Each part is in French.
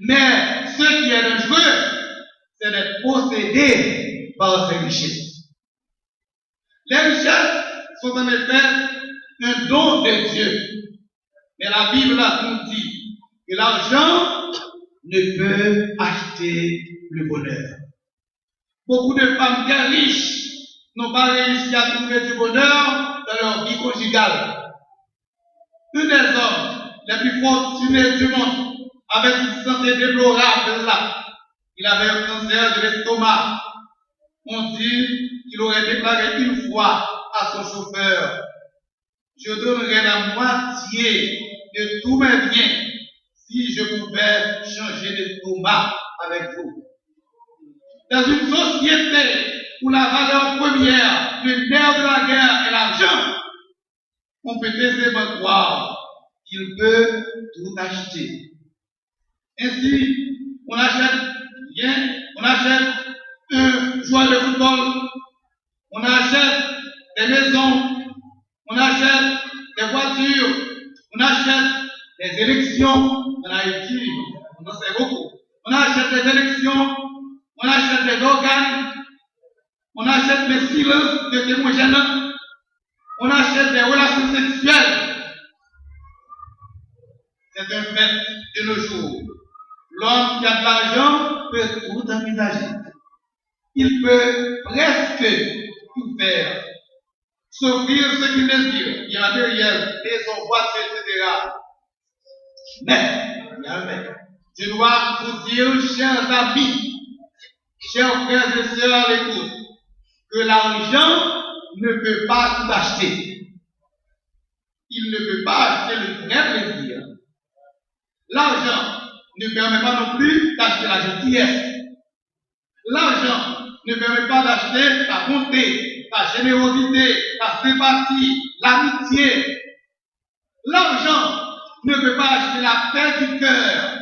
Mais ce qui est dangereux, c'est d'être possédé par ces richesses. Les richesses sont en effet un don de Dieu. Mais la Bible nous dit que l'argent ne peut acheter le bonheur. Beaucoup de femmes bien riches n'ont pas réussi à trouver du bonheur dans leur vie conjugale. Un des hommes les plus fortunés du monde, avec une santé déplorable là, il avait un cancer de l'estomac. On dit qu'il aurait déclaré une fois à son chauffeur: je donnerais la moitié de tous mes biens si je pouvais changer d'estomac avec vous. Dans une société où la valeur première, le nerf de la guerre est l'argent, on peut aisément croire qu'il peut tout acheter. Ainsi, on achète rien, on achète un joueur de football, on achète des maisons, on achète des voitures, on achète des élections. En Haïti, on en sait beaucoup. On achète des élections, on achète des organes, on achète des silences de témoins gênants, on achète des relations sexuelles. C'est un fait de nos jours. L'homme qui a de l'argent peut tout envisager. Il peut presque tout faire. S'offrir ce qu'il désire, bien matériel, maison, voiture, etc. Mais, je dois vous dire, chers amis, chers frères et sœurs à l'écoute, que l'argent ne peut pas tout acheter. Il ne peut pas acheter le vrai plaisir. L'argent ne permet pas non plus d'acheter la gentillesse. L'argent ne permet pas d'acheter la bonté, la générosité, la sympathie, l'amitié. L'argent ne peut pas acheter la paix du cœur.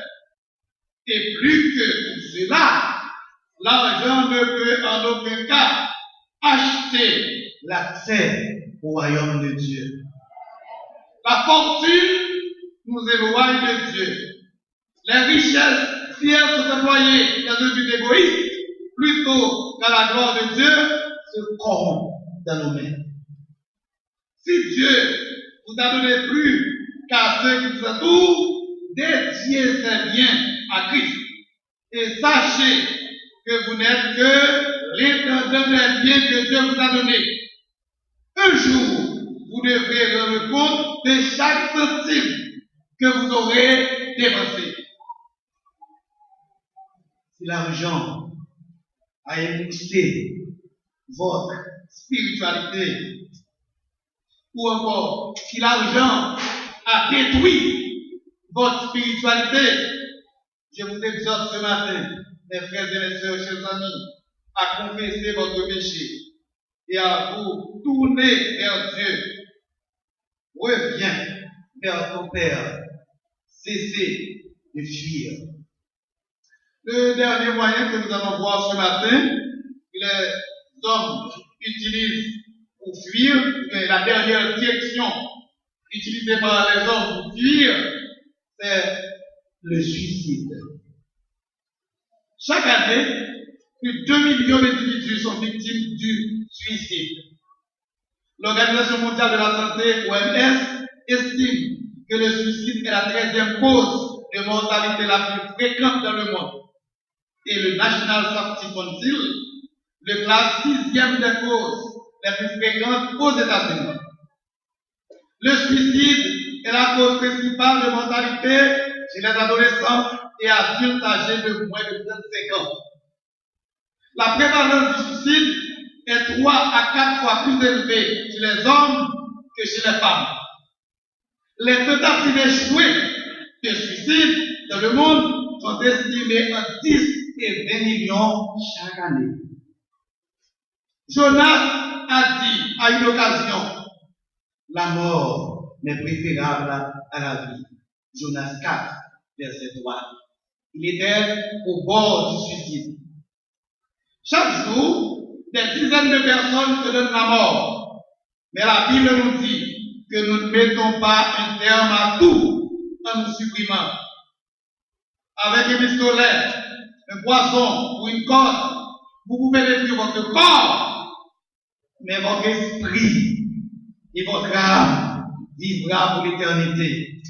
Et plus que tout cela, l'argent ne peut en aucun cas acheter l'accès au royaume de Dieu. La fortune nous éloigne de Dieu. Les richesses, si elles sont employées dans un but égoïste, plutôt qu'à la gloire de Dieu, se corrompent dans nos mains. Si Dieu vous a donné plus qu'à ceux qui vous entourent, dédiez ces biens à Christ. Et sachez que vous n'êtes que l'intendant des biens que Dieu vous a donnés. Un jour, vous devrez rendre compte de chaque centime que vous aurez dépensé. Si l'argent a émoussé votre spiritualité, ou encore si l'argent a détruit votre spiritualité, je vous exhorte ce matin, mes frères et mes sœurs, chers amis, à confesser votre péché et à vous tourner vers Dieu. Reviens vers ton Père. Cessez de fuir. Le dernier moyen que nous allons voir ce matin, que les hommes utilisent pour fuir, la dernière direction utilisée par les hommes pour fuir, c'est le suicide. Chaque année, plus de 2 millions d'individus sont victimes du suicide. L'Organisation mondiale de la santé, OMS, estime que le suicide est la 13e cause de mortalité la plus fréquente dans le monde. Et le National Safety Council le classe 6e des causes les plus fréquentes aux États-Unis. Le suicide est la cause principale de mortalité chez les adolescents et adultes âgés de moins de 35 ans. La prévalence du suicide est 3 à 4 fois plus élevée chez les hommes que chez les femmes. Les tentatives échouées de suicide dans le monde sont estimées en 10 et 20 millions chaque année. Jonas a dit à une occasion, la mort n'est préférable à la vie. Jonas 4, verset 3. Il était au bord du suicide. Chaque jour, des dizaines de personnes se donnent la mort. Mais la Bible nous dit que nous ne mettons pas un terme à tout en nous supprimant. avec un pistolet, un poisson ou une corde, vous pouvez détruire votre corps, mais votre esprit et votre âme vivra pour l'éternité.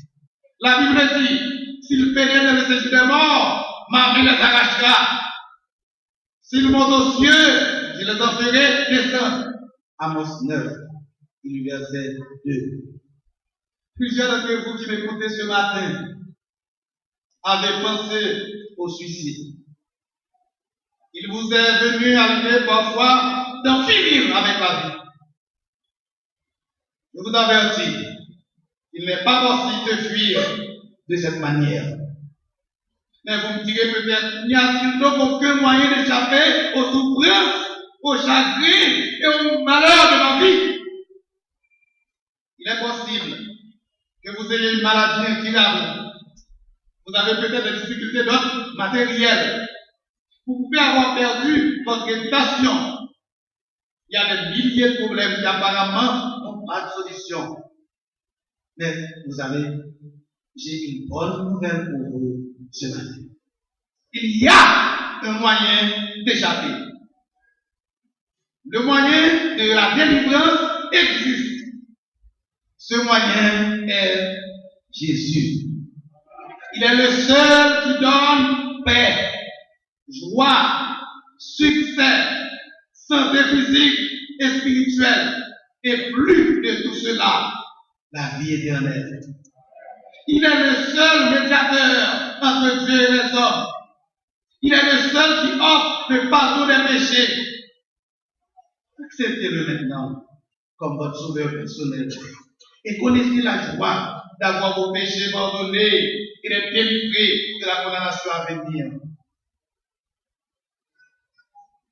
La Bible dit, s'il pénètre dans le séjour des morts, ma vie les arrachera. S'il monte aux cieux, je les en ferai descendre. Amos 9, verset 2. Plusieurs d'entre vous qui m'écoutez ce matin avaient pensé au suicide. Il vous est venu à l'idée parfois d'en finir avec la vie. Je vous avertis, il n'est pas possible de fuir de cette manière. Mais vous me direz peut-être, n'y a-t-il donc aucun moyen d'échapper aux souffrances, aux chagrins et aux malheurs de ma vie? Il est possible que vous ayez une maladie incurable. Vous avez peut-être des difficultés d'ordre matériel. Vous pouvez avoir perdu votre réputation. Il y a des milliers de problèmes qui apparemment n'ont pas de solution. Mais vous savez, j'ai une bonne nouvelle pour vous ce matin. Il y a un moyen d'échapper. Le moyen de la délivrance existe. Ce moyen est Jésus. Il est le seul qui donne paix, joie, succès, santé physique et spirituelle, et plus de tout cela, la vie éternelle. Il est le seul médiateur entre Dieu et les hommes. Il est le seul qui offre le pardon des péchés. Acceptez-le maintenant comme votre sauveur personnel et connaissez la joie d'avoir vos péchés pardonnés et d'être délivrés de la condamnation à venir.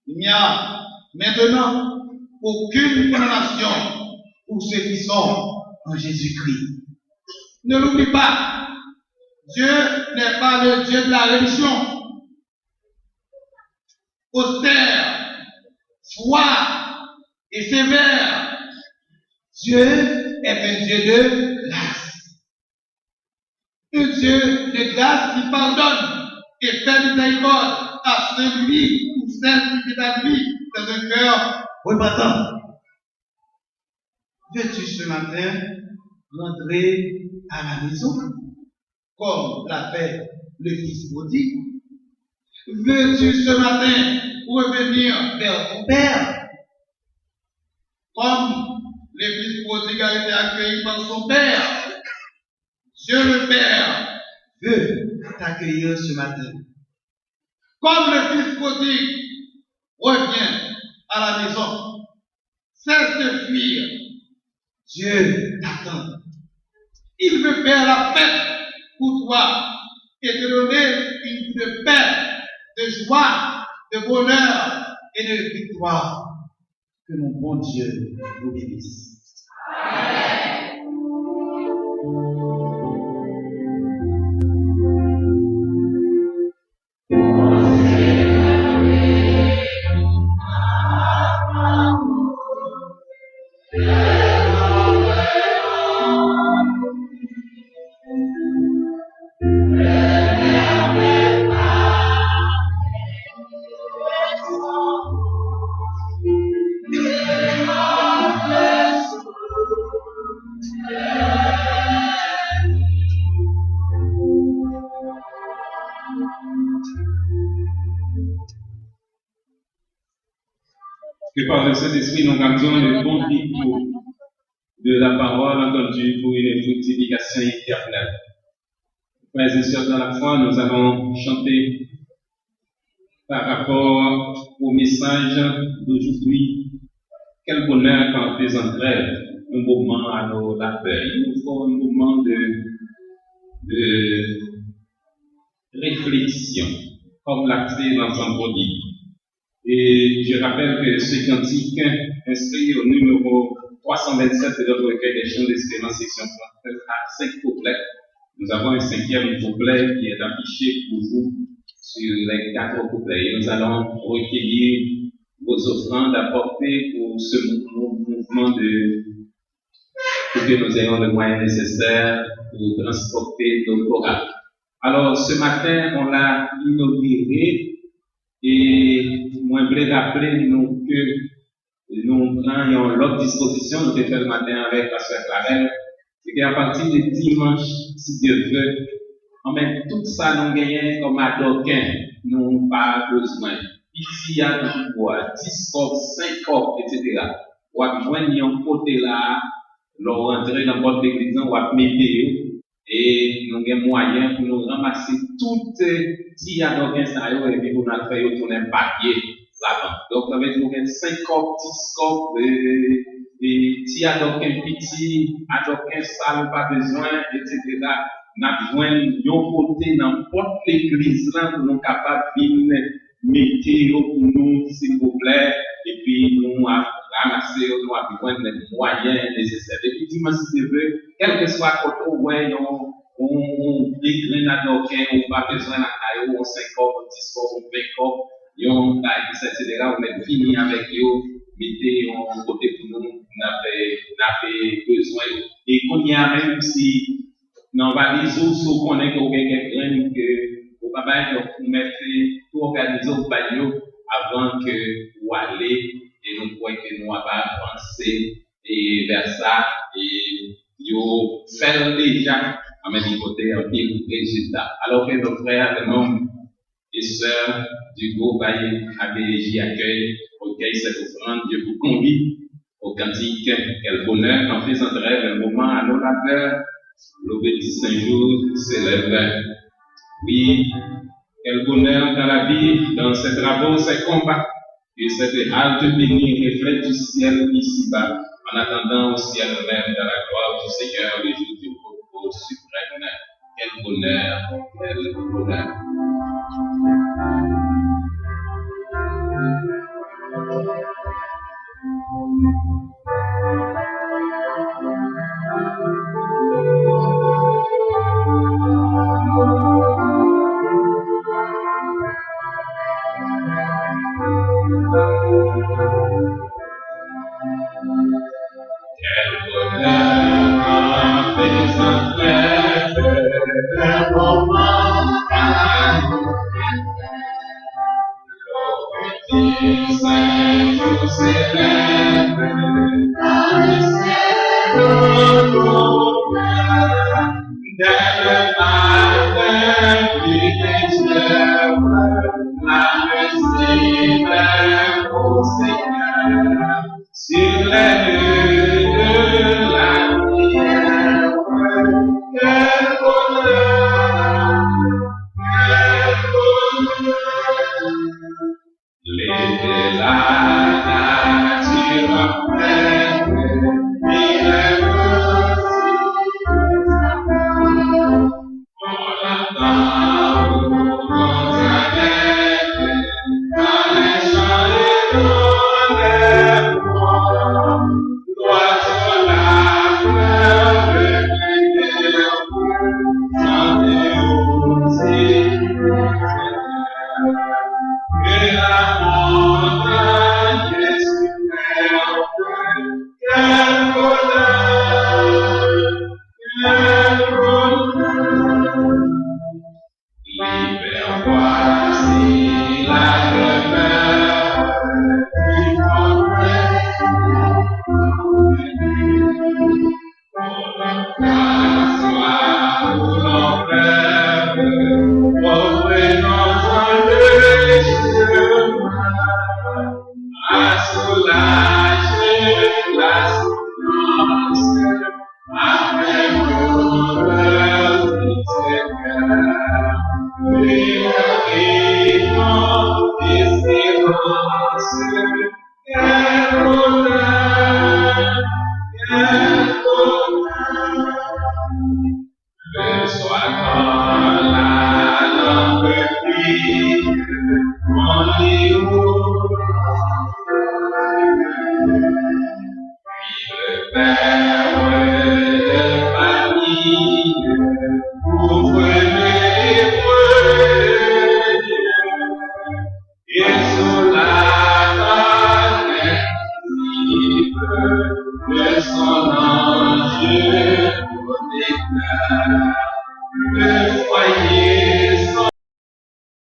Il n'y a maintenant aucune condamnation pour ceux qui sont en Jésus-Christ. Ne l'oublie pas, Dieu n'est pas le Dieu de la religion. Austère, froid et sévère. Dieu est un Dieu de grâce. Un Dieu de grâce qui pardonne et fait miséricorde à celui ou celle qui est à lui dans un cœur repentant. Veux-tu ce matin rentrer à la maison comme l'a fait le fils prodigue? Veux-tu ce matin revenir vers ton Père comme le fils prodigue a été accueilli par son Père? Dieu le Père veut t'accueillir ce matin. Comme le fils prodigue revient à la maison, cesse de fuir. Dieu t'attend. Il veut faire la fête pour toi et te donner une vie de paix, de joie, de bonheur et de victoire. Que mon bon Dieu vous bénisse. Amen. Que par le Saint-Esprit, nous gardions le bon écho de la parole entendue pour une fructification éternelle. Frères et sœurs dans la foi, nous allons chanter par rapport au message d'aujourd'hui. Quel bonheur quand les entre elles, un moment à nos labeurs. Il nous faut un moment de réflexion, comme l'a fait l'enfant prodigue. Et je rappelle que ce cantique inscrit au numéro 327 de notre recueil des chants d'espérance section 39 à 5 couplets. Nous avons un 5e couplet qui est affiché pour vous sur les 4 couplets. Et nous allons recueillir vos offrandes apportées pour ce mouvement pour que nous ayons les moyens nécessaires pour transporter nos chorales. Alors, ce matin, on l'a inauguré et moi, je voulais rappeler nous que nous prenions l'autre disposition, nous avons fait le matin avec Pasteur Clavel, c'est qu'à partir de dimanche, si Dieu veut, on met tout ça, nous gagnons comme adoquin, nous pas besoin. Ici, il y a du bois, 10 copes, 5 copes, etc. On va joindre un côté là, l'on rentrer dans votre église, on va mettre et nous avons moyen pour nous ramasser toutes ces adoquins et puis pour nous faire tourner un papier là-bas. Donc, ça veut dire qu'on a 5 copes, 10 copes, des petits adoquins petits, adoquins sales, pas besoin, etc. Nous avons besoin d'un côté dans n'importe l'église là pour nous capables de mettre pour nous, s'il vous plaît, et puis nous ramasser, nous avons besoin des moyens nécessaires. Et puis, dimanche, si tu veux, quel que soit le côté où on dégrène adoquin, on n'a pas besoin d'un caillou, on 5 copes, 10 copes, 20 copes, on etc. On met fini avec eux, mettez un côté pour nous, on avait besoin. Et qu'on y a même si, dans la valise, si on connaît qu'on a quelqu'un que vous pouvez mettre tout organiser au baillot avant que vous allez et nous croyons que nous avons avancé et vers ça et vous faites déjà à mes côtés un petit résultat. Alors que nos frères, les membres et sœurs du groupe ABJ Accueil recueillent cette offrande, je vous convie au cantique. Quel bonheur en faisant rêve un moment à l'orateur, le petit Saint-Jour s'élève. Oui, quel bonheur dans la vie, dans ces travaux, ces combats, et cette halte bénie reflète du ciel ici-bas, en attendant au ciel même dans la gloire du Seigneur le jour du repos suprême. Quel bonheur, quel bonheur.